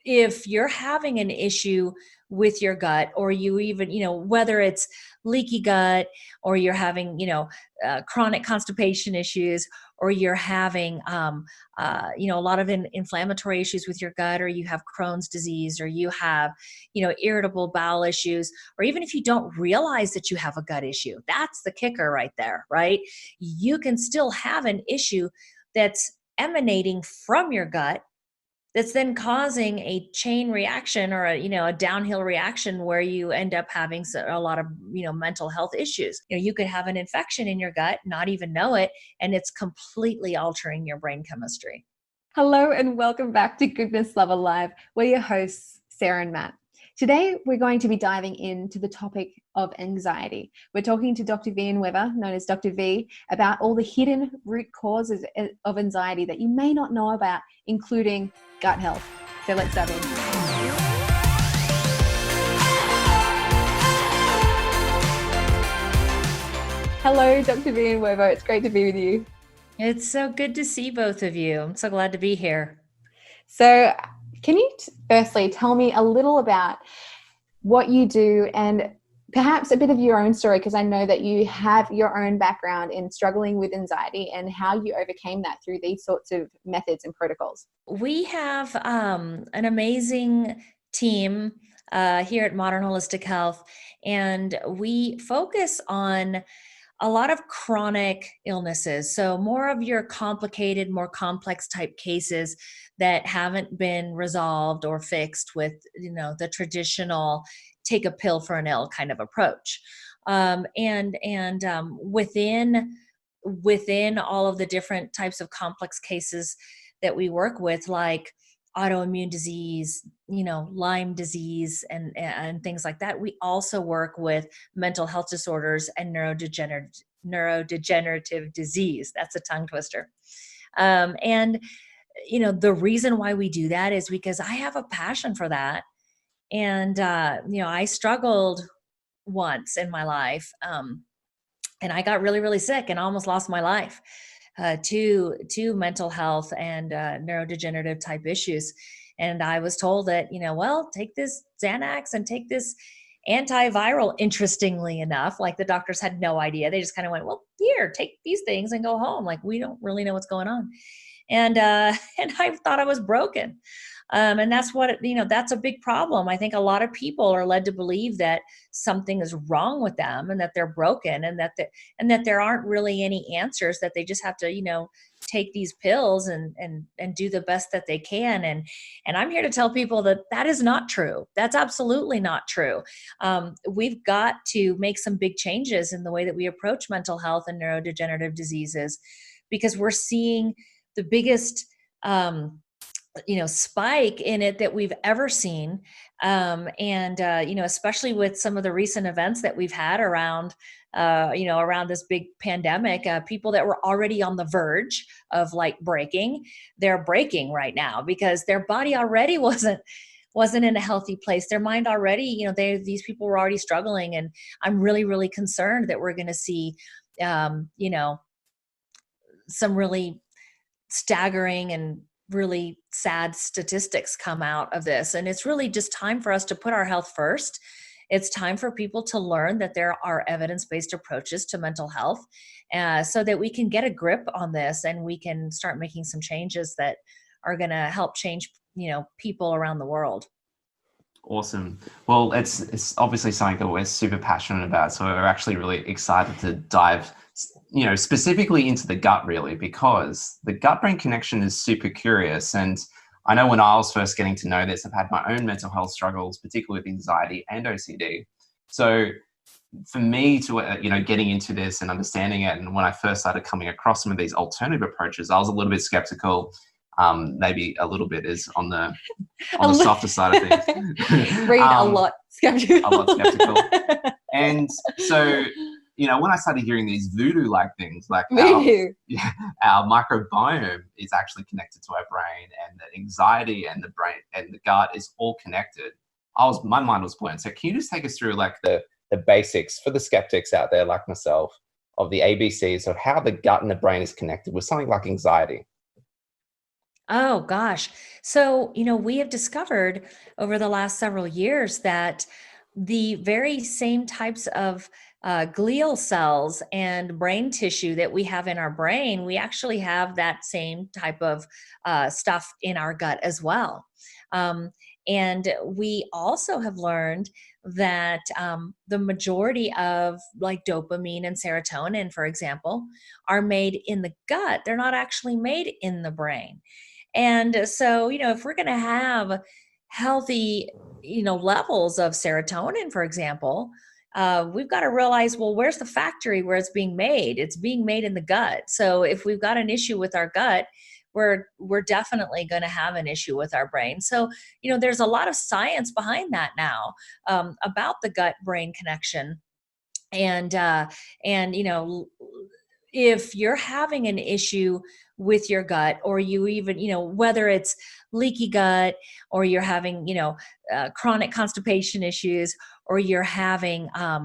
if you're having an issue with your gut, or you even, whether it's leaky gut, or you're having, chronic constipation issues, or you're having, a lot of inflammatory issues with your gut, or you have Crohn's disease, or you have, irritable bowel issues, or even if you don't realize that you have a gut issue, that's the kicker right there, right? You can still have an issue that's emanating from your gut, that's then causing a chain reaction, or a downhill reaction, where you end up having a lot of mental health issues. You could have an infection in your gut, not even know it, and it's completely altering your brain chemistry. Hello and welcome back to Goodness Love Alive. We're your hosts, Sarah and Matt. Today, we're going to be diving into the topic of anxiety. We're talking to Dr. Villanueva, known as Dr. V, about all the hidden root causes of anxiety that you may not know about, including gut health. So let's dive in. Hello, Dr. Villanueva. It's great to be with you. It's so good to see both of you. I'm so glad to be here. So can you firstly tell me a little about what you do and perhaps a bit of your own story, because I know that you have your own background in struggling with anxiety and how you overcame that through these sorts of methods and protocols. We have an amazing team here at Modern Holistic Health, and we focus on a lot of chronic illnesses. So more of your complicated, more complex type cases that haven't been resolved or fixed with, the traditional take a pill for an ill kind of approach. Within all of the different types of complex cases that we work with, like autoimmune disease, Lyme disease, and things like that, we also work with mental health disorders and neurodegenerative disease. That's a tongue twister. The reason why we do that is because I have a passion for that. And, I struggled once in my life, and I got really, really sick and almost lost my life to mental health and neurodegenerative type issues. And I was told that, take this Xanax and take this antiviral. Interestingly enough, like, the doctors had no idea. They just kind of went, well, here, take these things and go home. Like, we don't really know what's going on. And and I thought I was broken. And that's that's a big problem. I think a lot of people are led to believe that something is wrong with them and that they're broken, and that there aren't really any answers, that they just have to, take these pills and do the best that they can. And I'm here to tell people that is not true. That's absolutely not true. We've got to make some big changes in the way that we approach mental health and neurodegenerative diseases, because we're seeing the biggest spike in it that we've ever seen. Especially with some of the recent events that we've had around this big pandemic, people that were already on the verge of breaking, they're breaking right now because their body already wasn't in a healthy place. Their mind already, these people were already struggling. And I'm really, really concerned that we're going to see, some really staggering and really sad statistics come out of this. And it's really just time for us to put our health first. It's time for people to learn that there are evidence-based approaches to mental health, so that we can get a grip on this and we can start making some changes that are going to help change, people around the world. Awesome. Well, it's obviously something that we're super passionate about. So we're actually really excited to dive specifically into the gut, really, because the gut-brain connection is super curious. And I know when I was first getting to know this, I've had my own mental health struggles, particularly with anxiety and OCD. So for me to, getting into this and understanding it, and when I first started coming across some of these alternative approaches, I was a little bit skeptical. Maybe a little bit is on the softer side of things. A lot skeptical. And so, when I started hearing these voodoo-like things, like our microbiome is actually connected to our brain, and the anxiety and the brain and the gut is all connected, my mind was blown. So can you just take us through the basics for the skeptics out there like myself of the ABCs of how the gut and the brain is connected with something like anxiety? Oh gosh. So, we have discovered over the last several years that the very same types of glial cells and brain tissue that we have in our brain, we actually have that same type of stuff in our gut as well. Um, and we also have learned that the majority of like dopamine and serotonin, for example, are made in the gut. They're not actually made in the brain. And so, if we're going to have healthy, levels of serotonin, for example, we've got to realize, well, where's the factory where it's being made? It's being made in the gut. So if we've got an issue with our gut, we're definitely going to have an issue with our brain. So, there's a lot of science behind that now, about the gut brain connection. And if you're having an issue with your gut, or you even, whether it's leaky gut, or you're having, chronic constipation issues, or you're having a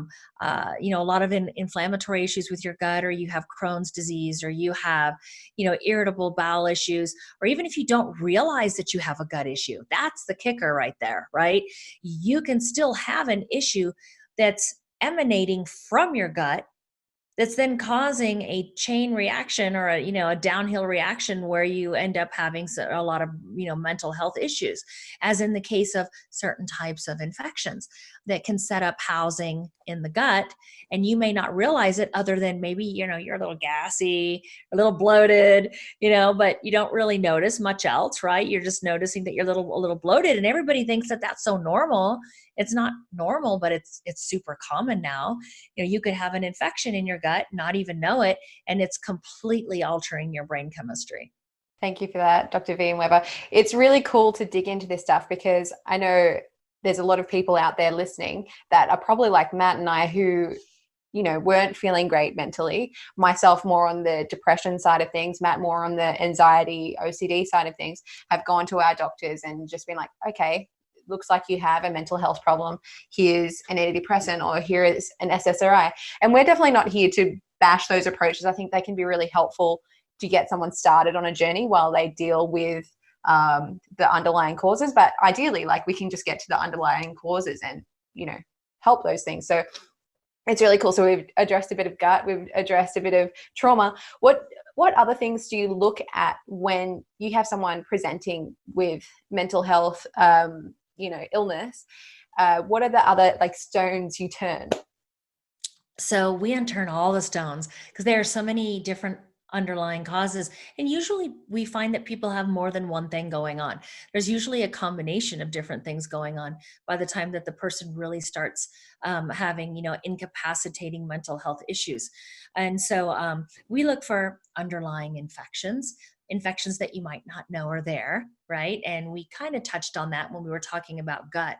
lot of inflammatory issues with your gut, or you have Crohn's disease, or you have, irritable bowel issues, or even if you don't realize that you have a gut issue, that's the kicker right there, right? You can still have an issue that's emanating from your gut, that's then causing a chain reaction, or a downhill reaction, where you end up having a lot of mental health issues, as in the case of certain types of infections that can set up housing in the gut, and you may not realize it, other than maybe you're a little gassy, a little bloated, but you don't really notice much else, right? You're just noticing that you're a little bloated, and everybody thinks that that's so normal. It's not normal, but it's super common now. You could have an infection in your gut, not even know it, and it's completely altering your brain chemistry. Thank you for that, Dr. Villanueva. It's really cool to dig into this stuff, because I know there's a lot of people out there listening that are probably like Matt and I, who weren't feeling great mentally. Myself more on the depression side of things, Matt more on the anxiety, OCD side of things, have gone to our doctors and just been like, okay, looks like you have a mental health problem. Here's an antidepressant, or here is an SSRI. And we're definitely not here to bash those approaches. I think they can be really helpful to get someone started on a journey while they deal with the underlying causes. But ideally, like, we can just get to the underlying causes and, help those things. So it's really cool. So we've addressed a bit of gut, we've addressed a bit of trauma. What other things do you look at when you have someone presenting with mental health, illness? What are the other stones you turn? So we unturn all the stones, because there are so many different underlying causes. And usually we find that people have more than one thing going on. There's usually a combination of different things going on by the time that the person really starts having, incapacitating mental health issues. And so we look for underlying infections that you might not know are there, right? And we kind of touched on that when we were talking about gut.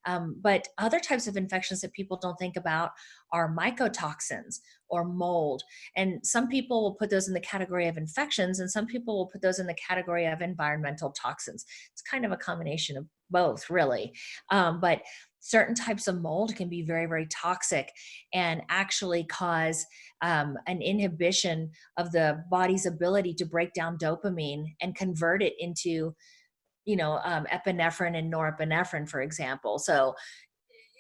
But other types of infections that people don't think about are mycotoxins or mold. And some people will put those in the category of infections, and some people will put those in the category of environmental toxins. It's kind of a combination of both, really. But certain types of mold can be very, very toxic, and actually cause an inhibition of the body's ability to break down dopamine and convert it into epinephrine and norepinephrine, for example. So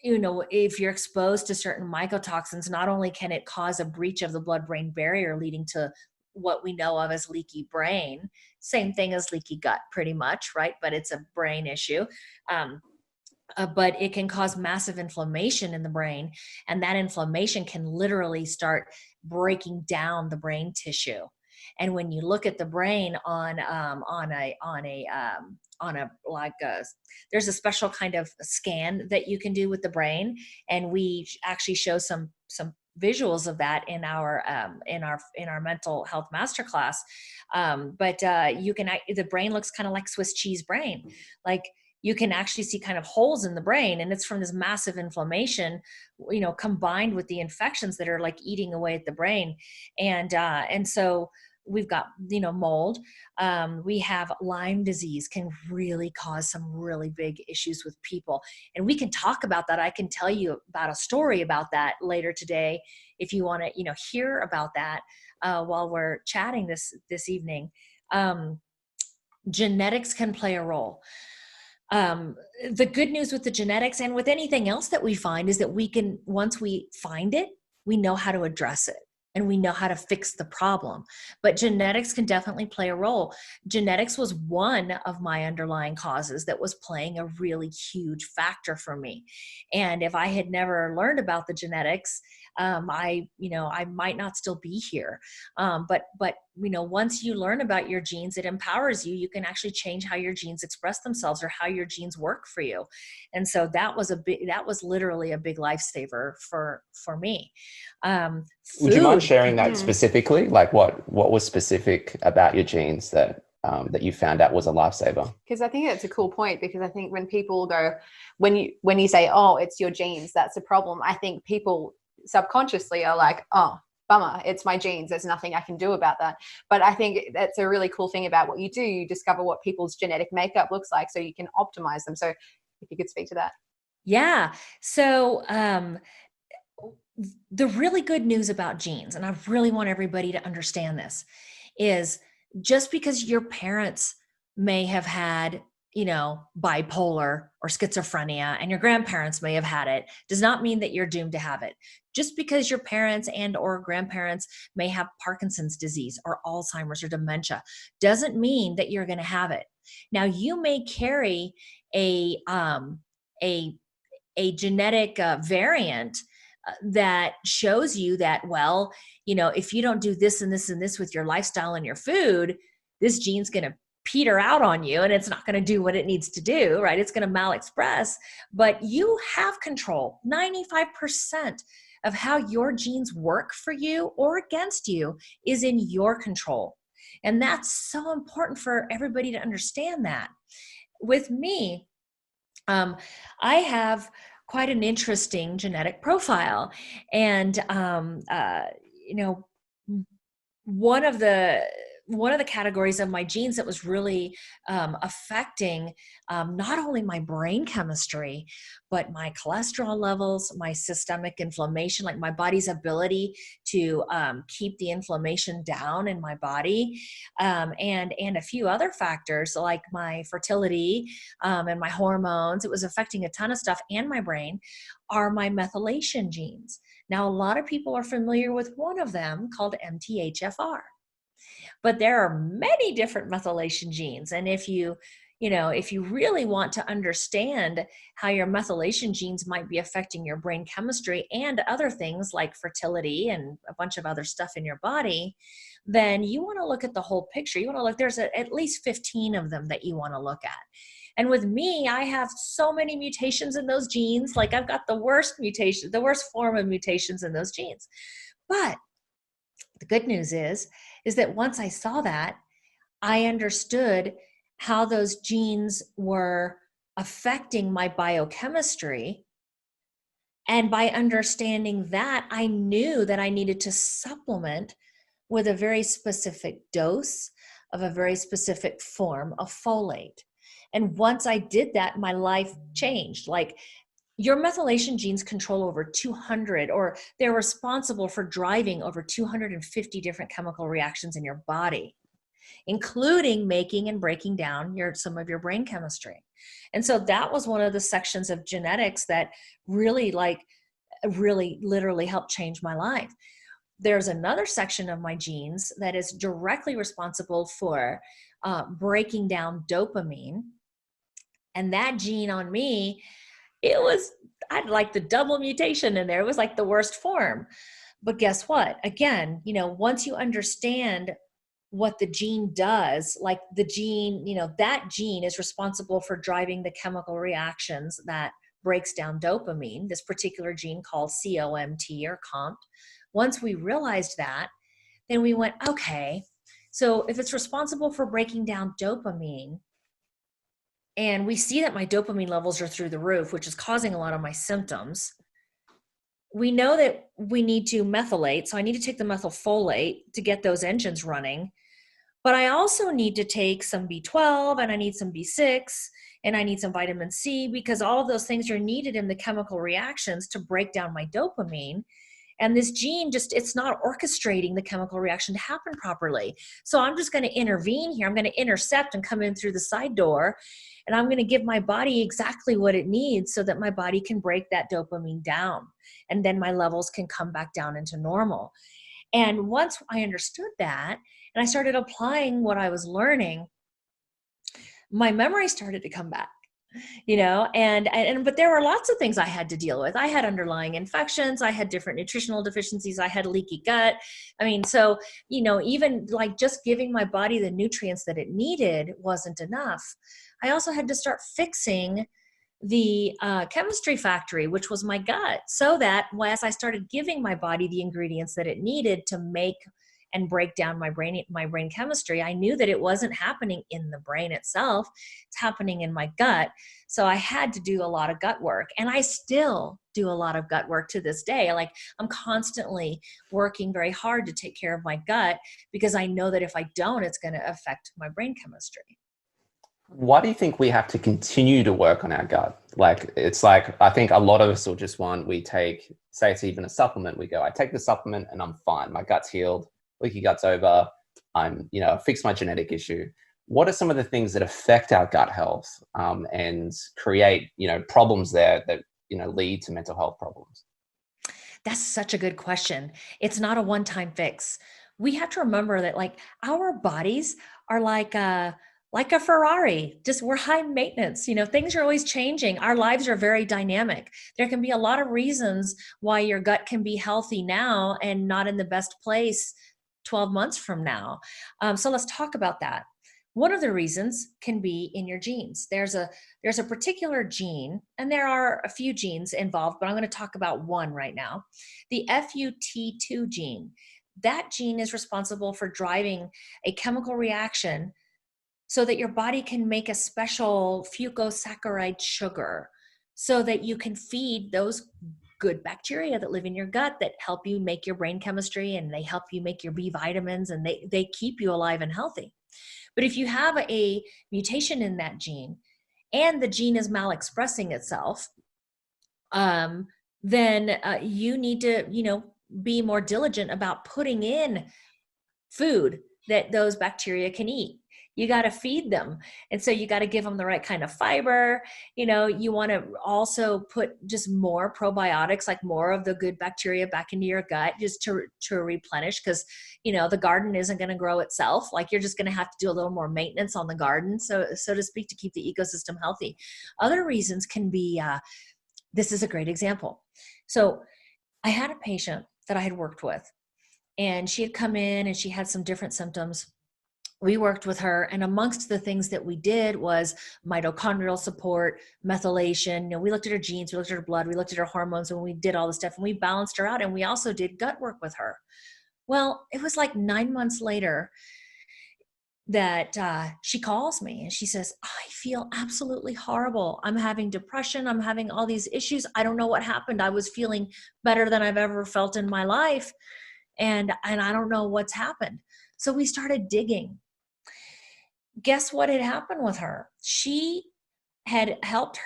if you're exposed to certain mycotoxins, not only can it cause a breach of the blood-brain barrier, leading to what we know of as leaky brain, same thing as leaky gut, pretty much, right? But it's a brain issue. But it can cause massive inflammation in the brain, and that inflammation can literally start breaking down the brain tissue. And when you look at the brain there's a special kind of scan that you can do with the brain, and we actually show some visuals of that in our mental health masterclass. But the brain looks kind of like Swiss cheese brain, like. You can actually see kind of holes in the brain, and it's from this massive inflammation, combined with the infections that are like eating away at the brain. And so we've got, mold. We have Lyme disease, can really cause some really big issues with people. And we can talk about that. I can tell you about a story about that later today, if you want to, hear about that while we're chatting this evening. genetics can play a role. The good news with the genetics and with anything else that we find is that we can, once we find it, we know how to address it and we know how to fix the problem. But genetics can definitely play a role. Genetics was one of my underlying causes that was playing a really huge factor for me. And if I had never learned about the genetics, I might not still be here. But once you learn about your genes, it empowers you. You can actually change how your genes express themselves or how your genes work for you. And so that was literally a big lifesaver for me. Would you mind Food. sharing that specifically? Like what was specific about your genes that you found out was a lifesaver? Because I think that's a cool point, because I think when people go, when you say, oh, it's your genes, that's a problem, I think people subconsciously are like, oh, bummer, it's my genes, there's nothing I can do about that. But I think that's a really cool thing about what you do. You discover what people's genetic makeup looks like so you can optimize them. So if you could speak to that. Yeah. So the really good news about genes, and I really want everybody to understand this, is just because your parents may have had, bipolar or schizophrenia, and your grandparents may have had it, does not mean that you're doomed to have it. Just because your parents and or grandparents may have Parkinson's disease or Alzheimer's or dementia doesn't mean that you're going to have it. Now, you may carry a genetic variant that shows you that, well, if you don't do this and this and this with your lifestyle and your food, this gene's going to peter out on you and it's not going to do what it needs to do, right? It's going to mal-express, but you have control. 95% of how your genes work for you or against you is in your control. And that's so important for everybody to understand that. With me, I have quite an interesting genetic profile. And, one of the categories of my genes that was really affecting not only my brain chemistry, but my cholesterol levels, my systemic inflammation, like my body's ability to keep the inflammation down in my body, and a few other factors like my fertility and my hormones. It was affecting a ton of stuff, and my brain, are my methylation genes. Now, a lot of people are familiar with one of them called MTHFR. But there are many different methylation genes. And if you really want to understand how your methylation genes might be affecting your brain chemistry and other things like fertility and a bunch of other stuff in your body, then you want to look at the whole picture. You want to look, there's at least 15 of them that you want to look at. And with me, I have so many mutations in those genes. Like I've got the worst mutation, the worst form of mutations in those genes. But the good news is that once I saw that, I understood how those genes were affecting my biochemistry. And by understanding that, I knew that I needed to supplement with a very specific dose of a very specific form of folate. And once I did that, my life changed. Like, your methylation genes control over 200, or they're responsible for driving over 250 different chemical reactions in your body, including making and breaking down some of your brain chemistry. And so that was one of the sections of genetics that really literally helped change my life. There's another section of my genes that is directly responsible for breaking down dopamine. And that gene on me, I'd like the double mutation in there. It was like the worst form. But guess what? Again, once you understand what the gene does, like the gene, that gene is responsible for driving the chemical reactions that breaks down dopamine, this particular gene called COMT or COMT. Once we realized that, then we went, okay, so if it's responsible for breaking down dopamine, and we see that my dopamine levels are through the roof, which is causing a lot of my symptoms, we know that we need to methylate. So I need to take the methylfolate to get those engines running. But I also need to take some B12, and I need some B6, and I need some vitamin C, because all of those things are needed in the chemical reactions to break down my dopamine. And this gene it's not orchestrating the chemical reaction to happen properly. So I'm just going to intervene here. I'm going to intercept and come in through the side door. And I'm going to give my body exactly what it needs so that my body can break that dopamine down. And then my levels can come back down into normal. And once I understood that, and I started applying what I was learning, my memory started to come back, but there were lots of things I had to deal with. I had underlying infections. I had different nutritional deficiencies. I had leaky gut. So, even like just giving my body the nutrients that it needed wasn't enough. I also had to start fixing the chemistry factory, which was my gut, so that as I started giving my body the ingredients that it needed to make and break down my brain chemistry, I knew that it wasn't happening in the brain itself. It's happening in my gut. So I had to do a lot of gut work, and I still do a lot of gut work to this day. Like, I'm constantly working very hard to take care of my gut, because I know that if I don't, it's going to affect my brain chemistry. Why do you think we have to continue to work on our gut? I think a lot of us will just we take, say it's even a supplement, we go, I take the supplement and I'm fine. My gut's healed, leaky gut's over. Fix my genetic issue. What are some of the things that affect our gut health and create, problems there that, lead to mental health problems? That's such a good question. It's not a one-time fix. We have to remember that our bodies are like a Ferrari, just we're high maintenance. Things are always changing. Our lives are very dynamic. There can be a lot of reasons why your gut can be healthy now and not in the best place 12 months from now. So let's talk about that. One of the reasons can be in your genes. There's a particular gene, and there are a few genes involved, but I'm going to talk about one right now. The FUT2 gene. That gene is responsible for driving a chemical reaction so that your body can make a special fucosaccharide sugar so that you can feed those good bacteria that live in your gut that help you make your brain chemistry, and they help you make your B vitamins, and they keep you alive and healthy. But if you have a mutation in that gene and the gene is malexpressing itself, then you need to, be more diligent about putting in food that those bacteria can eat. You got to feed them. And so you got to give them the right kind of fiber. You want to also put just more probiotics, like more of the good bacteria back into your gut, just to replenish, because, the garden isn't going to grow itself. Like, you're just going to have to do a little more maintenance on the garden, so to speak, to keep the ecosystem healthy. Other reasons can be, this is a great example. So I had a patient that I had worked with, and she had come in and she had some different symptoms. We worked with her, and amongst the things that we did was mitochondrial support, methylation. We looked at her genes, we looked at her blood, we looked at her hormones, and we did all this stuff, and we balanced her out, and we also did gut work with her. Well, it was like 9 months later that she calls me and she says, I feel absolutely horrible. I'm having depression. I'm having all these issues. I don't know what happened. I was feeling better than I've ever felt in my life. And I don't know what's happened. So we started digging. Guess what had happened with her? She had helped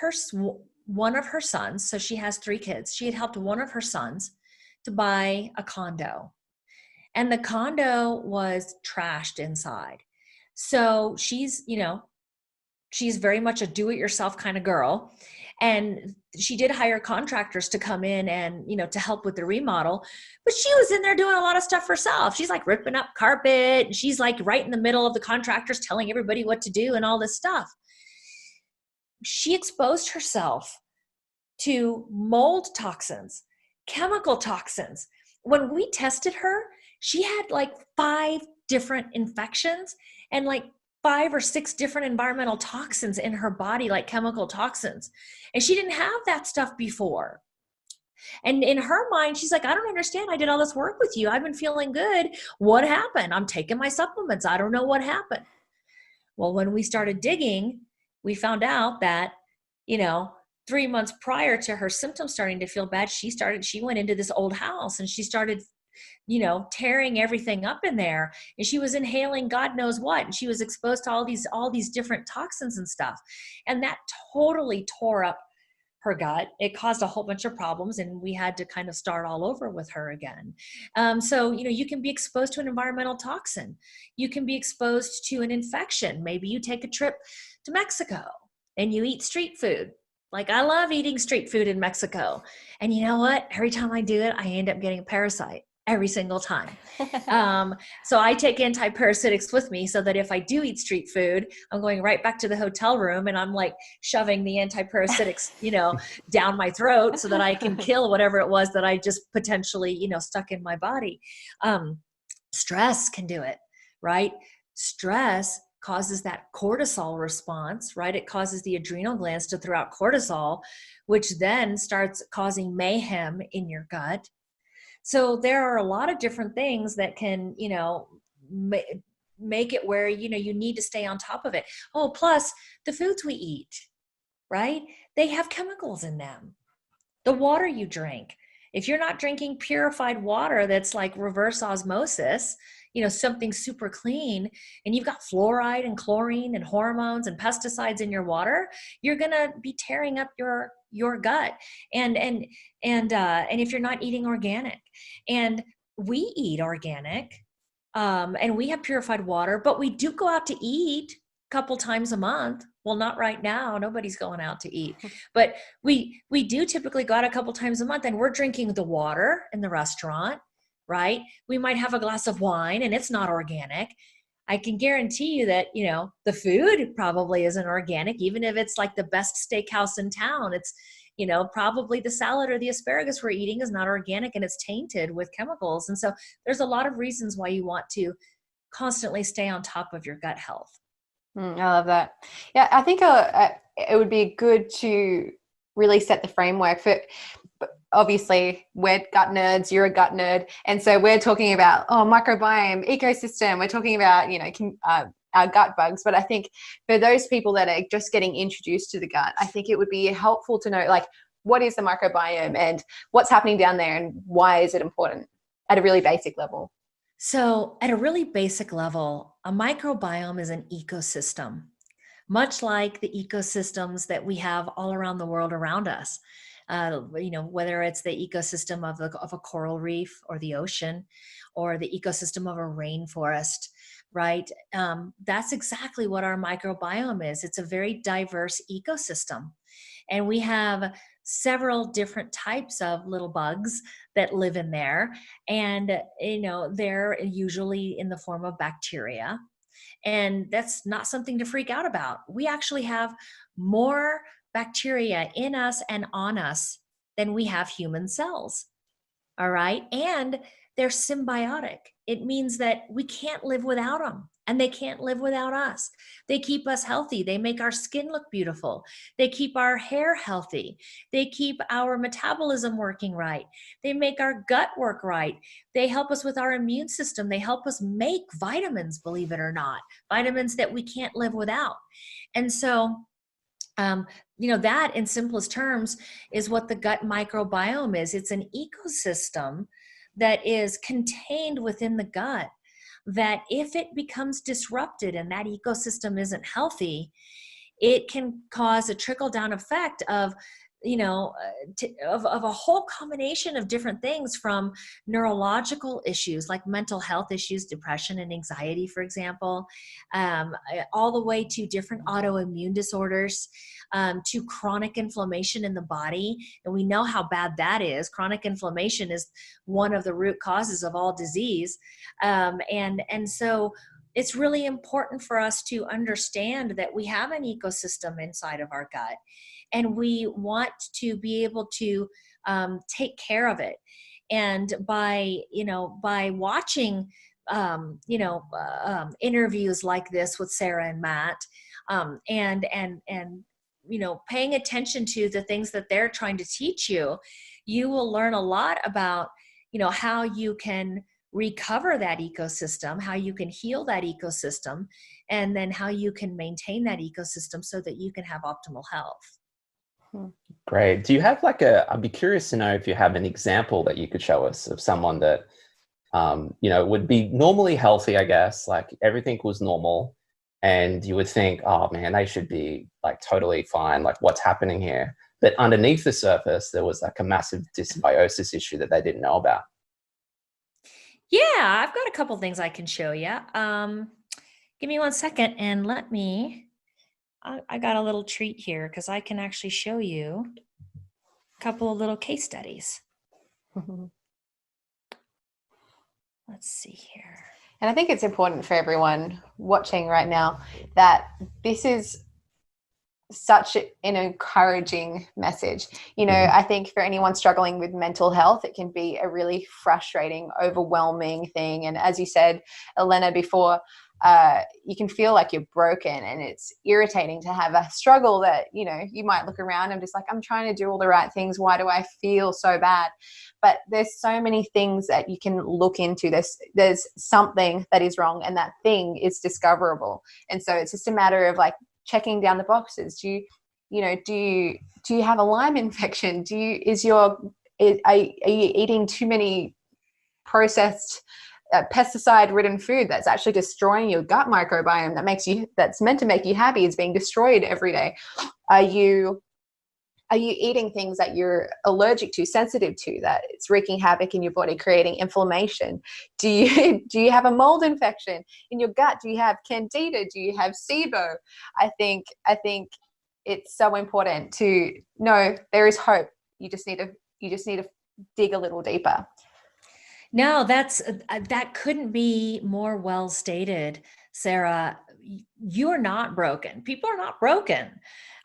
one of her sons. So she has 3 kids. She had helped one of her sons to buy a condo. And the condo was trashed inside. So she's very much a do-it-yourself kind of girl. And she did hire contractors to come in and, to help with the remodel, but she was in there doing a lot of stuff herself. She's like ripping up carpet, and she's like right in the middle of the contractors telling everybody what to do and all this stuff. She exposed herself to mold toxins, chemical toxins. When we tested her, she had like 5 different infections and like 5 or 6 different environmental toxins in her body, like chemical toxins. And she didn't have that stuff before. And in her mind, she's like, I don't understand. I did all this work with you. I've been feeling good. What happened? I'm taking my supplements. I don't know what happened. Well, when we started digging, we found out that, 3 months prior to her symptoms starting to feel bad, she went into this old house and she started tearing everything up in there, and she was inhaling God knows what, and she was exposed to all these different toxins and stuff. And that totally tore up her gut. It caused a whole bunch of problems, and we had to kind of start all over with her again. So, you can be exposed to an environmental toxin. You can be exposed to an infection. Maybe you take a trip to Mexico and you eat street food. Like, I love eating street food in Mexico. And you know what? Every time I do it, I end up getting a parasite every single time. So I take antiparasitics with me so that if I do eat street food, I'm going right back to the hotel room and I'm like shoving the antiparasitics, down my throat so that I can kill whatever it was that I just potentially, stuck in my body. Stress can do it, right? Stress causes that cortisol response, right? It causes the adrenal glands to throw out cortisol, which then starts causing mayhem in your gut. So there are a lot of different things that can, make it where, you need to stay on top of it. Oh, plus the foods we eat, right? They have chemicals in them. The water you drink, if you're not drinking purified water that's like reverse osmosis, something super clean, and you've got fluoride and chlorine and hormones and pesticides in your water, you're going to be tearing up your gut. And if you're not eating organic, and we eat organic, and we have purified water, but we do go out to eat a couple times a month. Well, not right now. Nobody's going out to eat, but we do typically go out a couple times a month, and we're drinking the water in the restaurant, right? We might have a glass of wine and it's not organic. I can guarantee you that, the food probably isn't organic, even if it's like the best steakhouse in town. It's, probably the salad or the asparagus we're eating is not organic and it's tainted with chemicals. And so there's a lot of reasons why you want to constantly stay on top of your gut health. I love that. Yeah, I think it would be good to really set the framework for, obviously we're gut nerds, you're a gut nerd. And so we're talking about, microbiome, ecosystem. We're talking about, our gut bugs. But I think for those people that are just getting introduced to the gut, I think it would be helpful to know, like, what is the microbiome and what's happening down there and why is it important at a really basic level? So at a really basic level, a microbiome is an ecosystem, much like the ecosystems that we have all around the world around us. Whether it's the ecosystem of a coral reef or the ocean, or the ecosystem of a rainforest, right? That's exactly what our microbiome is. It's a very diverse ecosystem. And we have several different types of little bugs that live in there. And, they're usually in the form of bacteria. And that's not something to freak out about. We actually have more bacteria in us and on us than we have human cells. All right. And they're symbiotic. It means that we can't live without them, and they can't live without us. They keep us healthy. They make our skin look beautiful. They keep our hair healthy. They keep our metabolism working right. They make our gut work right. They help us with our immune system. They help us make vitamins, believe it or not, vitamins that we can't live without. And so, that in simplest terms is what the gut microbiome is. It's an ecosystem that is contained within the gut, that if it becomes disrupted and that ecosystem isn't healthy, it can cause a trickle-down effect of a whole combination of different things, from neurological issues like mental health issues, depression and anxiety, for example, all the way to different autoimmune disorders, to chronic inflammation in the body. And we know how bad that is. Chronic inflammation is one of the root causes of all disease. And so it's really important for us to understand that we have an ecosystem inside of our gut, and we want to be able to take care of it. And by watching, interviews like this with Sarah and Matt, and paying attention to the things that they're trying to teach you, you will learn a lot about, how you can recover that ecosystem, how you can heal that ecosystem, and then how you can maintain that ecosystem so that you can have optimal health. Great. Do you have I'd be curious to know if you have an example that you could show us of someone that, would be normally healthy, I guess, like everything was normal, and you would think, oh man, they should be like totally fine. Like, what's happening here? But underneath the surface, there was like a massive dysbiosis issue that they didn't know about. Yeah, I've got a couple things I can show you. Give me 1 second and let me, I got a little treat here because I can actually show you a couple of little case studies. Let's see here. And I think it's important for everyone watching right now that this is such an encouraging message. You know, I think for anyone struggling with mental health, it can be a really frustrating, overwhelming thing. And as you said, Elena, before, you can feel like you're broken, and it's irritating to have a struggle that, you know, you might look around and just like, I'm trying to do all the right things. Why do I feel so bad? But there's so many things that you can look into. There's something that is wrong, and that thing is discoverable. And so it's just a matter of like checking down the boxes. Do you have a Lyme infection? Are you eating too many processed pesticide-ridden food that's actually destroying your gut microbiome that's meant to make you happy is being destroyed every day? Are you eating things that you're allergic to, sensitive to, that it's wreaking havoc in your body, creating inflammation? Do you have a mold infection in your gut? Do you have candida? Do you have SIBO? I think it's so important to know there is hope. You just need to dig a little deeper. No, that couldn't be more well stated, Sarah. You're not broken. People are not broken.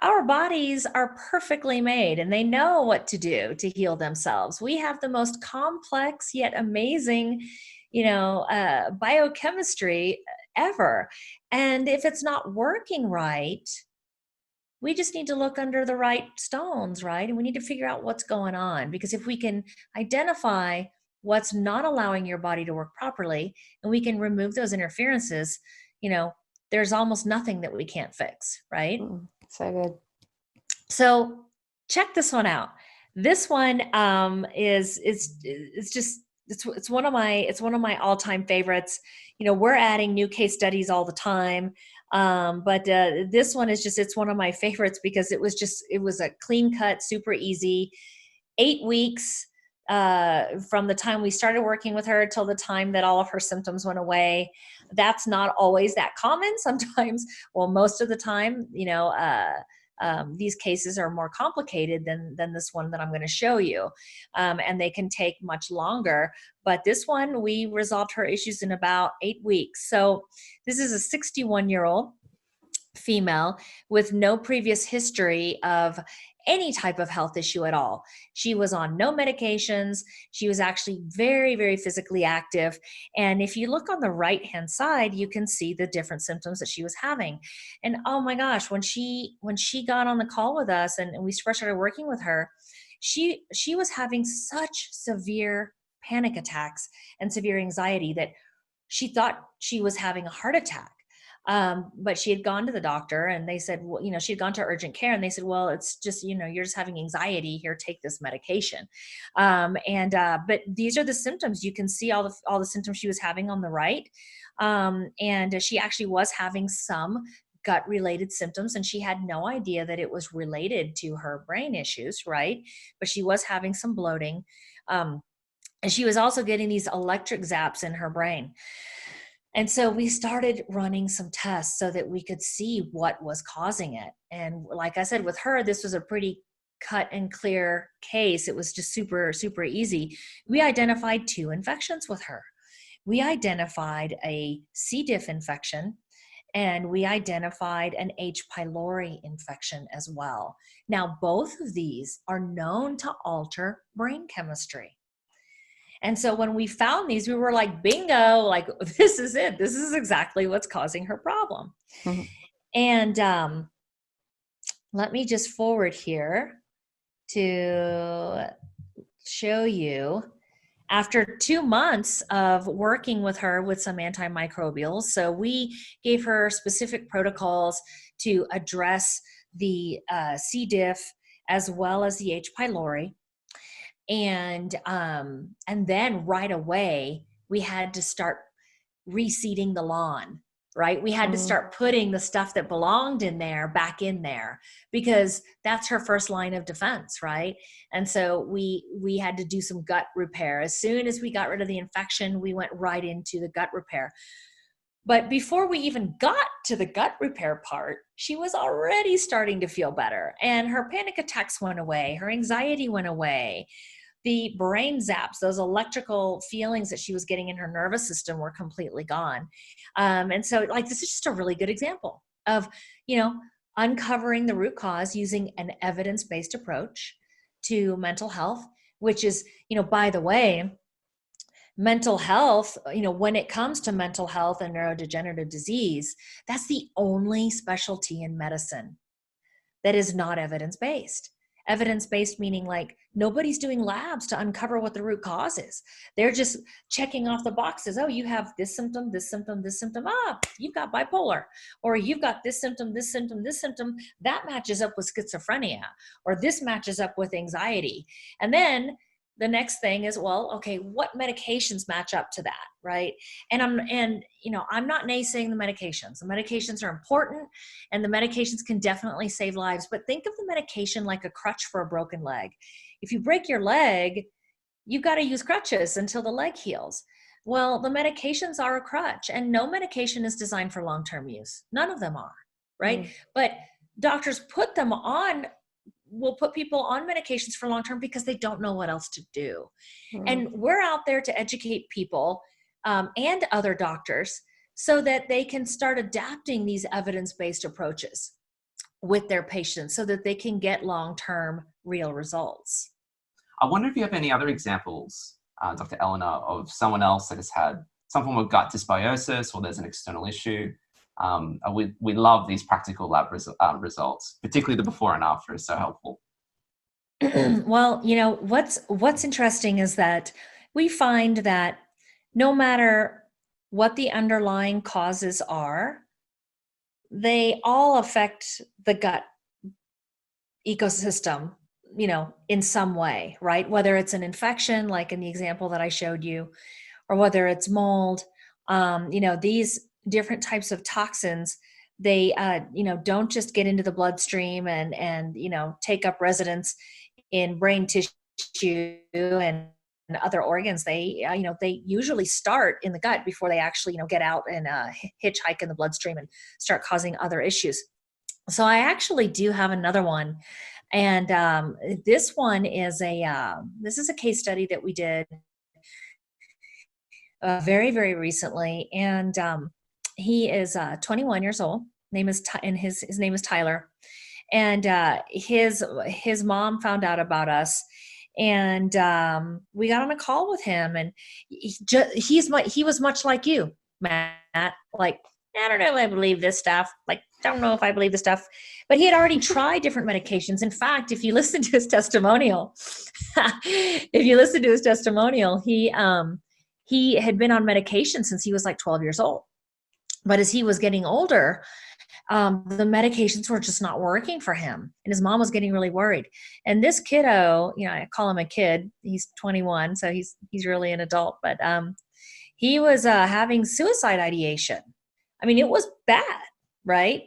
Our bodies are perfectly made, and they know what to do to heal themselves. We have the most complex yet amazing, biochemistry ever. And if it's not working right, we just need to look under the right stones, right? And we need to figure out what's going on, because if we can identify what's not allowing your body to work properly, and we can remove those interferences, there's almost nothing that we can't fix, right? So good. So check this one out. This one is one of my all-time favorites. We're adding new case studies all the time. But this one it's one of my favorites because it was a clean cut, super easy, 8 weeks from the time we started working with her till the time that all of her symptoms went away. That's not always that common. Sometimes, well, most of the time, these cases are more complicated than this one that I'm going to show you. And they can take much longer. But this one, we resolved her issues in about 8 weeks. So this is a 61-year-old female with no previous history of any type of health issue at all. She was on no medications. She was actually very, very physically active. And if you look on the right-hand side, you can see the different symptoms that she was having. And oh my gosh, when she got on the call with us and we first started working with her, she was having such severe panic attacks and severe anxiety that she thought she was having a heart attack. But she had gone to the doctor and they said, well, she had gone to urgent care and they said, well, it's just, you're just having anxiety here, take this medication. But these are the symptoms. You can see all the symptoms she was having on the right. And she actually was having some gut related symptoms, and she had no idea that it was related to her brain issues. Right. But she was having some bloating. And she was also getting these electric zaps in her brain. And so we started running some tests so that we could see what was causing it. And like I said, with her, this was a pretty cut and clear case. It was just super, super easy. We identified 2 infections with her. We identified a C. diff infection, and we identified an H. pylori infection as well. Now, both of these are known to alter brain chemistry. And so when we found these, we were like, bingo, like, this is it. This is exactly what's causing her problem. Mm-hmm. And let me just forward here to show you. After 2 months of working with her with some antimicrobials, so we gave her specific protocols to address the C. diff as well as the H. pylori. And then right away, we had to start reseeding the lawn. right? We had to start putting the stuff that belonged in there back in there, because that's her first line of defense, right? And so we had to do some gut repair. As soon as we got rid of the infection, we went right into the gut repair. But before we even got to the gut repair part, she was already starting to feel better, and her panic attacks went away, her anxiety went away. The brain zaps, those electrical feelings that she was getting in her nervous system, were completely gone. And so, like, this is just a really good example of, uncovering the root cause using an evidence-based approach to mental health, which is, by the way, mental health, when it comes to mental health and neurodegenerative disease, that's the only specialty in medicine that is not evidence-based. Evidence-based meaning, like, nobody's doing labs to uncover what the root cause is. They're just checking off the boxes. Oh, you have this symptom, this symptom, this symptom. You've got bipolar, or you've got this symptom, this symptom, this symptom. That matches up with schizophrenia, or this matches up with anxiety. And then the next thing is, well, okay, what medications match up to that, right? And I'm not naysaying the medications. The medications are important, and the medications can definitely save lives. But think of the medication like a crutch for a broken leg. If you break your leg, you've got to use crutches until the leg heals. Well, the medications are a crutch, and no medication is designed for long-term use. None of them are, right? But doctors will put people on medications for long term because they don't know what else to do. And we're out there to educate people and other doctors so that they can start adapting these evidence-based approaches with their patients so that they can get long-term real results. I wonder if you have any other examples, Dr. Elena, of someone else that has had some form of gut dysbiosis, or there's an external issue. We love these practical lab results, particularly the before and after is so helpful. Well, what's interesting is that we find that no matter what the underlying causes are, they all affect the gut ecosystem, in some way, right? Whether it's an infection, like in the example that I showed you, or whether it's mold, these different types of toxins, they don't just get into the bloodstream and take up residence in brain tissue and other organs. They usually start in the gut before they actually get out and hitchhike in the bloodstream and start causing other issues. So I actually do have another one, and this one is this is a case study that we did very, very recently, and he is 21 years old. His name is Tyler, and his mom found out about us, and we got on a call with him, and he was much like you, Matt. Like, I don't know if I believe this stuff. Like, don't know if I believe this stuff. But he had already tried different medications. In fact, if you listen to his testimonial, he had been on medication since he was like 12 years old. But as he was getting older, the medications were just not working for him. And his mom was getting really worried. And this kiddo, I call him a kid. He's 21, so he's really an adult. But he was having suicide ideation. I mean, it was bad, right?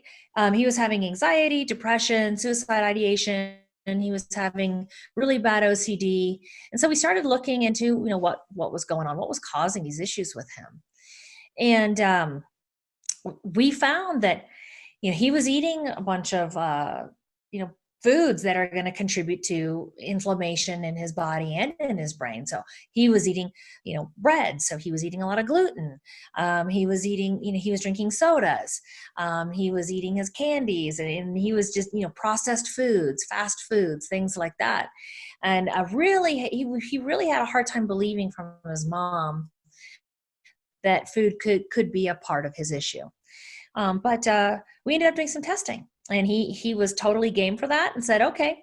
He was having anxiety, depression, suicide ideation, and he was having really bad OCD. And so we started looking into, what was going on, what was causing these issues with him. And we found that, he was eating a bunch of, foods that are going to contribute to inflammation in his body and in his brain. So he was eating, bread. So he was eating a lot of gluten. He was eating, he was drinking sodas. He was eating his candies, and he was just, processed foods, fast foods, things like that. And he really had a hard time believing from his mom that food could be a part of his issue. But we ended up doing some testing, and he was totally game for that and said, okay,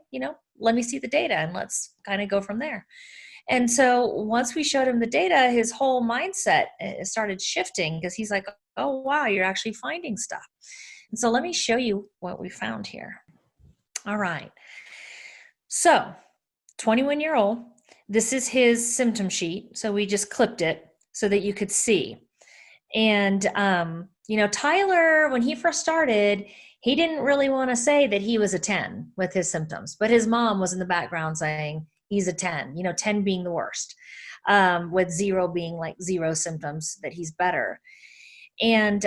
let me see the data and let's kind of go from there. And so once we showed him the data, his whole mindset started shifting, because he's like, oh, wow, you're actually finding stuff. And so let me show you what we found here. All right. So 21-year-old, this is his symptom sheet. So we just clipped it so that you could see. And, Tyler, when he first started, he didn't really want to say that he was a 10 with his symptoms, but his mom was in the background saying he's a 10, 10 being the worst, with 0 being like 0 symptoms, that he's better. And,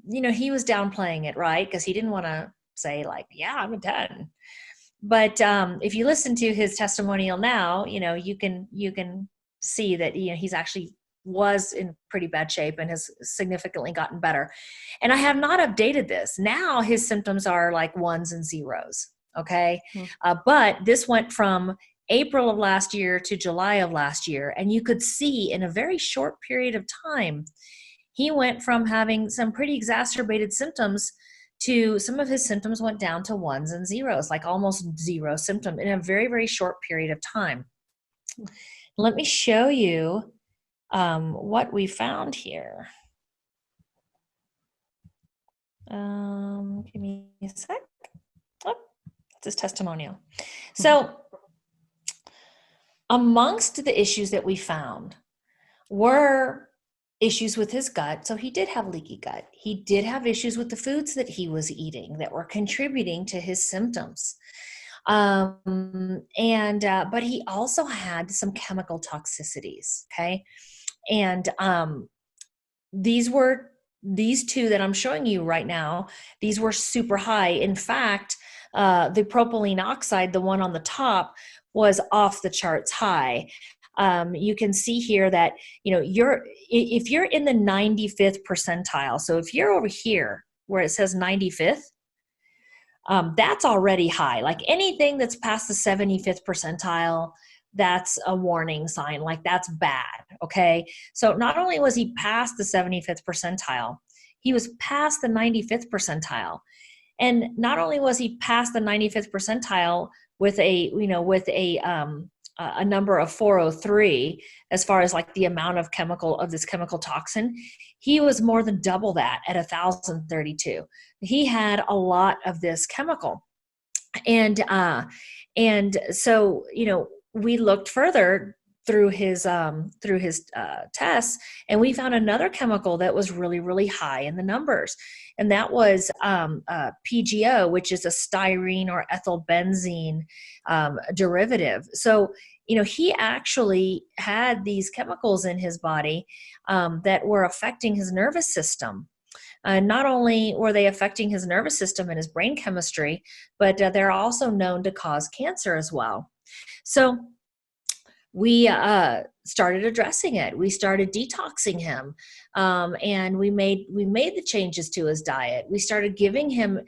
he was downplaying it, right? Because he didn't want to say like, yeah, I'm a 10. But if you listen to his testimonial now, you can see that he's actually was in pretty bad shape and has significantly gotten better. And I have not updated this. Now his symptoms are like 1s and 0s. Okay. But this went from April of last year to July of last year. And you could see in a very short period of time, he went from having some pretty exacerbated symptoms to some of his symptoms went down to 1s and 0s, like almost 0 symptom in a very, very short period of time. Let me show you what we found here. Give me a sec. Oh, that's his testimonial. So amongst the issues that we found were issues with his gut. So he did have leaky gut. He did have issues with the foods that he was eating that were contributing to his symptoms. But he also had some chemical toxicities. Okay. And these two that I'm showing you right now, these were super high. In fact, the propylene oxide, the one on the top, was off the charts high. You can see here that, if you're in the 95th percentile, so if you're over here where it says 95th, that's already high. Like anything that's past the 75th percentile, that's a warning sign, like that's bad. Okay. So not only was he past the 75th percentile, he was past the 95th percentile. And not only was he past the 95th percentile with a number of 403, as far as like the amount of this chemical toxin, he was more than double that at 1,032. He had a lot of this chemical. And so, we looked further through his tests, and we found another chemical that was really, really high in the numbers. And that was PGO, which is a styrene or ethylbenzene derivative. So, he actually had these chemicals in his body that were affecting his nervous system. Not only were they affecting his nervous system and his brain chemistry, but they're also known to cause cancer as well. So we started addressing it. We started detoxing him, and we made the changes to his diet. We started giving him,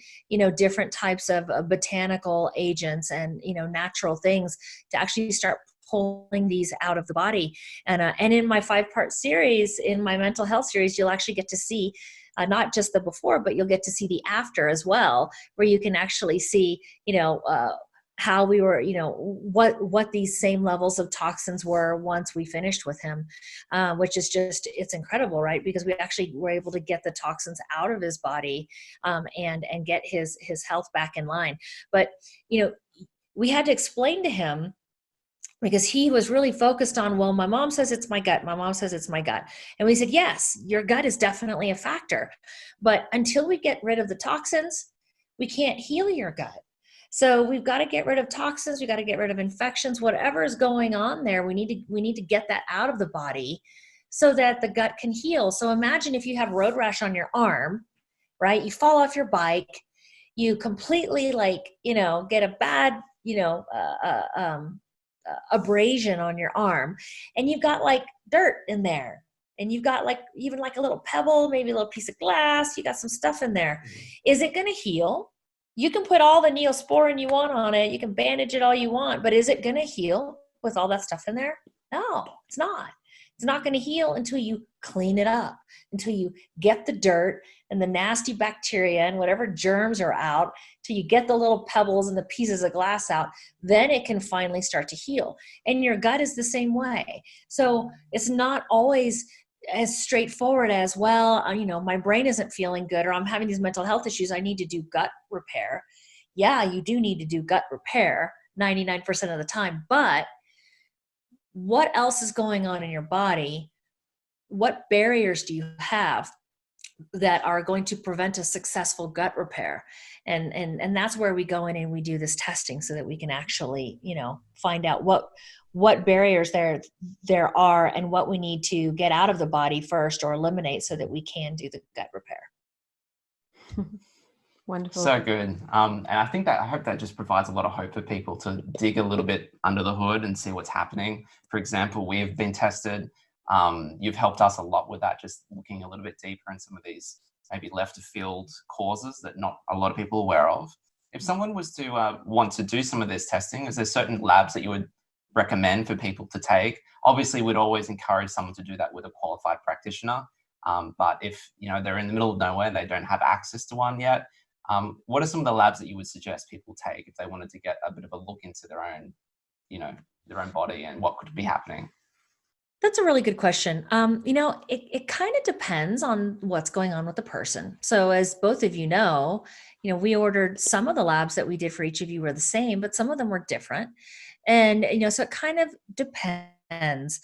different types of botanical agents and natural things to actually start pulling these out of the body. And in my 5-part series, in my mental health series, you'll actually get to see not just the before, but you'll get to see the after as well, where you can actually see, how we were, what these same levels of toxins were once we finished with him, which is just, it's incredible, right? Because we actually were able to get the toxins out of his body and get his health back in line. But, we had to explain to him, because he was really focused on, well, my mom says it's my gut. My mom says it's my gut. And we said, yes, your gut is definitely a factor. But until we get rid of the toxins, we can't heal your gut. So we've got to get rid of toxins. We've got to get rid of infections, whatever is going on there. We need to get that out of the body so that the gut can heal. So imagine if you have road rash on your arm, right? You fall off your bike, you completely get a bad, abrasion on your arm, and you've got like dirt in there, and you've got like even like a little pebble, maybe a little piece of glass, you got some stuff in there. Is it going to heal? You can put all the Neosporin you want on it, you can bandage it all you want, but is it going to heal with all that stuff in there? No, it's not. It's not going to heal until you clean it up, until you get the dirt and the nasty bacteria and whatever germs are out, till you get the little pebbles and the pieces of glass out. Then it can finally start to heal. And your gut is the same way. So it's not always as straightforward as, well, my brain isn't feeling good, or I'm having these mental health issues, I need to do gut repair. Yeah, you do need to do gut repair 99% of the time, but what else is going on in your body what barriers do you have that are going to prevent a successful gut repair? And that's where we go in and we do this testing so that we can actually, find out what barriers there are and what we need to get out of the body first or eliminate so that we can do the gut repair. Wonderful. So good. And I hope that just provides a lot of hope for people to dig a little bit under the hood and see what's happening. For example, we've been tested. You've helped us a lot with that, just looking a little bit deeper in some of these maybe left of field causes that not a lot of people are aware of. If someone was to want to do some of this testing, is there certain labs that you would recommend for people to take? Obviously, we'd always encourage someone to do that with a qualified practitioner. But if they're in the middle of nowhere and they don't have access to one yet, what are some of the labs that you would suggest people take if they wanted to get a bit of a look into their own body and what could be happening? That's a really good question. It kind of depends on what's going on with the person. So as both of we ordered some of the labs that we did for each of you were the same, but some of them were different. And, so it kind of depends.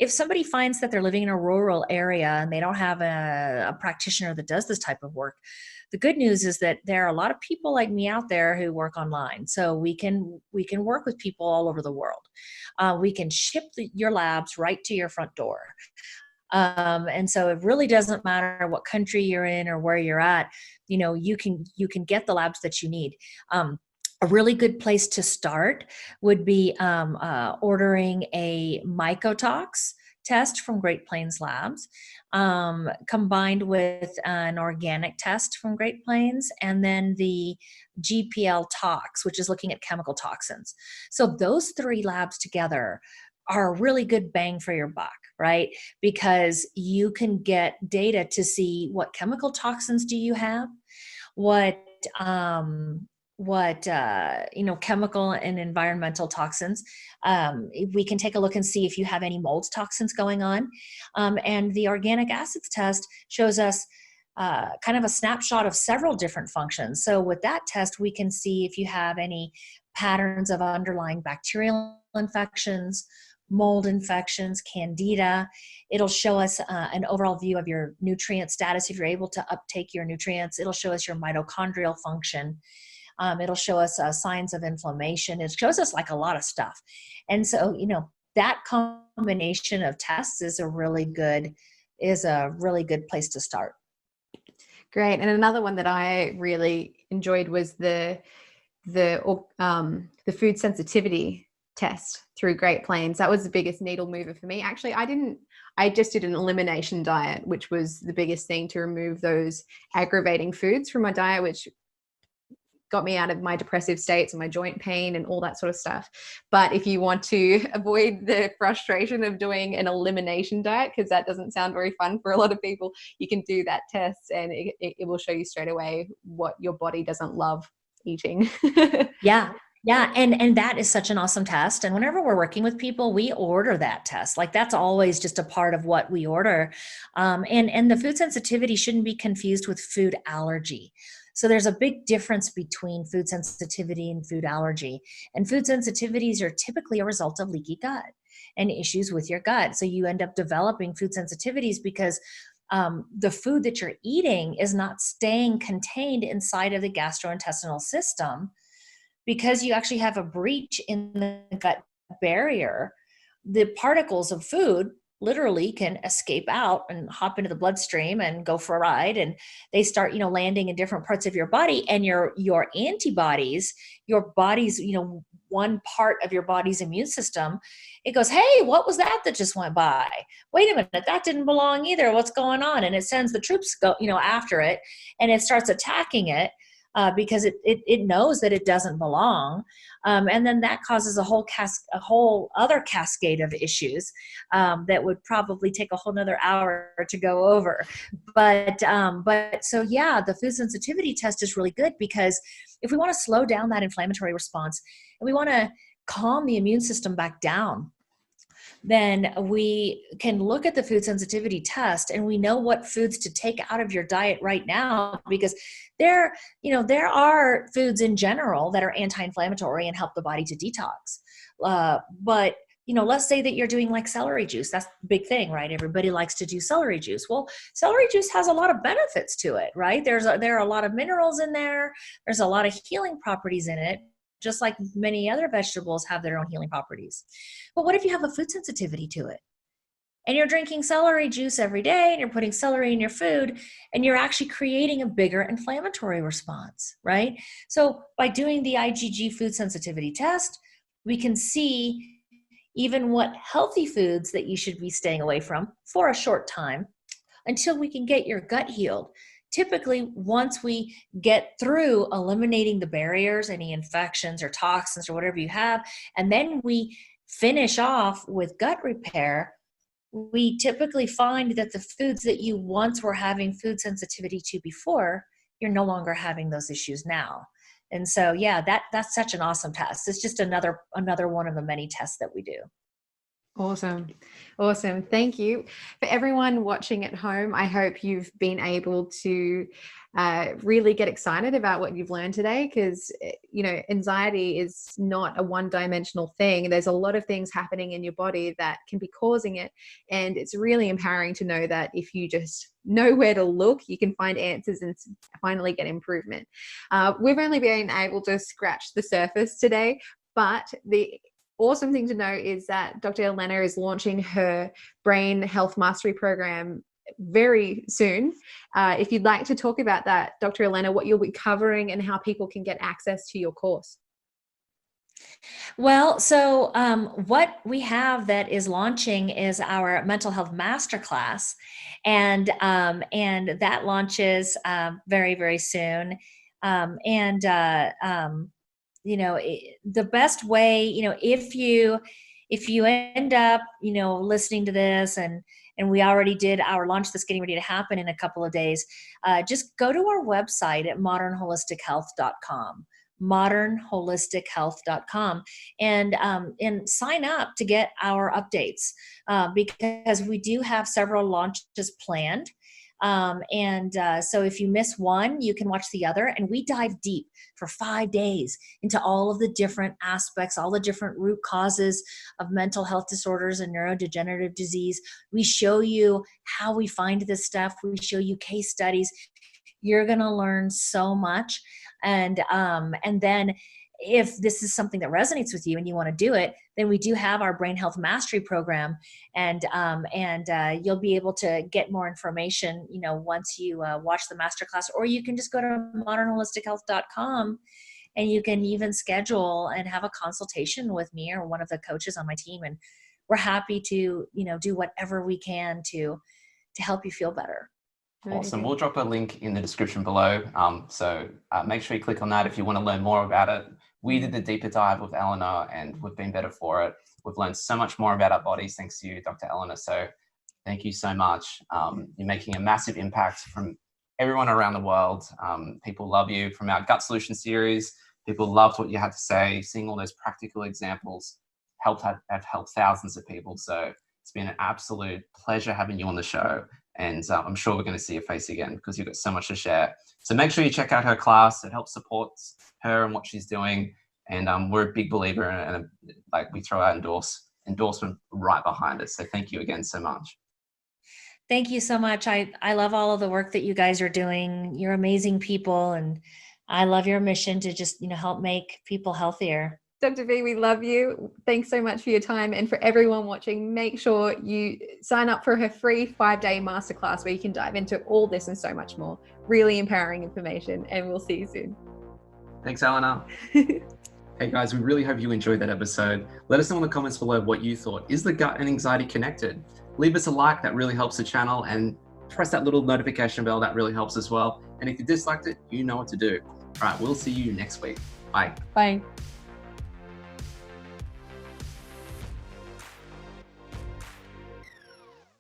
If somebody finds that they're living in a rural area and they don't have a practitioner that does this type of work, the good news is that there are a lot of people like me out there who work online. So we can work with people all over the world. We can ship your labs right to your front door. And so it really doesn't matter what country you're in or where you're at. You can get the labs that you need. A really good place to start would be ordering a mycotox test from Great Plains Labs, combined with an organic test from Great Plains, and then the GPL tox, which is looking at chemical toxins. So those three labs together are a really good bang for your buck, right? Because you can get data to see what chemical toxins do you have, what chemical and environmental toxins. We can take a look and see if you have any mold toxins going on. And the organic acids test shows us kind of a snapshot of several different functions. So with that test, we can see if you have any patterns of underlying bacterial infections, mold infections, candida. It'll show us an overall view of your nutrient status if you're able to uptake your nutrients. It'll show us your mitochondrial function. It'll show us signs of inflammation. It shows us like a lot of stuff. And so, that combination of tests is a really good place to start. Great. And another one that I really enjoyed was the food sensitivity test through Great Plains. That was the biggest needle mover for me. Actually, I just did an elimination diet, which was the biggest thing to remove those aggravating foods from my diet, which got me out of my depressive states and my joint pain and all that sort of stuff. But if you want to avoid the frustration of doing an elimination diet, because that doesn't sound very fun for a lot of people, you can do that test and it will show you straight away what your body doesn't love eating. Yeah. And that is such an awesome test. And whenever we're working with people, we order that test. Like that's always just a part of what we order. And the food sensitivity shouldn't be confused with food allergy. So there's a big difference between food sensitivity and food allergy. And food sensitivities are typically a result of leaky gut and issues with your gut. So you end up developing food sensitivities because the food that you're eating is not staying contained inside of the gastrointestinal system. Because you actually have a breach in the gut barrier, the particles of food literally can escape out and hop into the bloodstream and go for a ride, and they start landing in different parts of your body, and your antibodies, your body's one part of your body's immune system, it goes, hey, what was that just went by? Wait a minute, that didn't belong either, what's going on? And it sends the troops after it, and it starts attacking it. Because it knows that it doesn't belong, and then that causes a whole other cascade of issues that would probably take a whole nother hour to go over. But so yeah, the food sensitivity test is really good because if we want to slow down that inflammatory response and we want to calm the immune system back down, then we can look at the food sensitivity test and we know what foods to take out of your diet right now, because there are foods in general that are anti-inflammatory and help the body to detox. But let's say that you're doing like celery juice. That's the big thing, right? Everybody likes to do celery juice. Well, celery juice has a lot of benefits to it, right? There are a lot of minerals in there. There's a lot of healing properties in it, just like many other vegetables have their own healing properties. But what if you have a food sensitivity to it? And you're drinking celery juice every day and you're putting celery in your food and you're actually creating a bigger inflammatory response, right? So by doing the IgG food sensitivity test, we can see even what healthy foods that you should be staying away from for a short time until we can get your gut healed. Typically, once we get through eliminating the barriers, any infections or toxins or whatever you have, and then we finish off with gut repair, we typically find that the foods that you once were having food sensitivity to before, you're no longer having those issues now. And so, yeah, that's such an awesome test. It's just another one of the many tests that we do. Awesome. Awesome. Thank you. For everyone watching at home, I hope you've been able to really get excited about what you've learned today, because, anxiety is not a one-dimensional thing. There's a lot of things happening in your body that can be causing it. And it's really empowering to know that if you just know where to look, you can find answers and finally get improvement. We've only been able to scratch the surface today, but the awesome thing to know is that Dr. Elena is launching her Brain Health Mastery Program very soon. If you'd like to talk about that, Dr. Elena, what you'll be covering and how people can get access to your course. Well, so what we have that is launching is our mental health masterclass, and that launches very, very soon. The best way, if you end up, listening to this and we already did our launch that's getting ready to happen in a couple of days, just go to our website at modernholistichealth.com, modernholistichealth.com, and sign up to get our updates, because we do have several launches planned. So if you miss one, you can watch the other, and we dive deep for 5 days into all of the different aspects, all the different root causes of mental health disorders and neurodegenerative disease. We show you how we find this stuff. We show you case studies. You're going to learn so much. And then if this is something that resonates with you and you want to do it, then we do have our Brain Health Mastery Program, and you'll be able to get more information, once you watch the masterclass, or you can just go to modernholistichealth.com and you can even schedule and have a consultation with me or one of the coaches on my team, and we're happy to do whatever we can to help you feel better. Awesome. We'll drop a link in the description below. So make sure you click on that if you want to learn more about it. We did the deeper dive with Eleanor and we've been better for it. We've learned so much more about our bodies thanks to you, Dr. Eleanor. So thank you so much. You're making a massive impact from everyone around the world. People love you from our Gut Solution series. People loved what you had to say. Seeing all those practical examples have helped thousands of people. So it's been an absolute pleasure having you on the show. And I'm sure we're going to see your face again because you've got so much to share. So make sure you check out her class. It helps support her and what she's doing. And we're a big believer, and we throw out endorsement right behind it. So thank you again so much. Thank you so much. I love all of the work that you guys are doing. You're amazing people, and I love your mission to just help make people healthier. Dr. V, we love you. Thanks so much for your time. And for everyone watching, make sure you sign up for her free 5-day masterclass where you can dive into all this and so much more. Really empowering information, and we'll see you soon. Thanks, Eleanor. Hey guys, we really hope you enjoyed that episode. Let us know in the comments below what you thought. Is the gut and anxiety connected? Leave us a like, that really helps the channel, and press that little notification bell, that really helps as well. And if you disliked it, you know what to do. All right, we'll see you next week. Bye. Bye.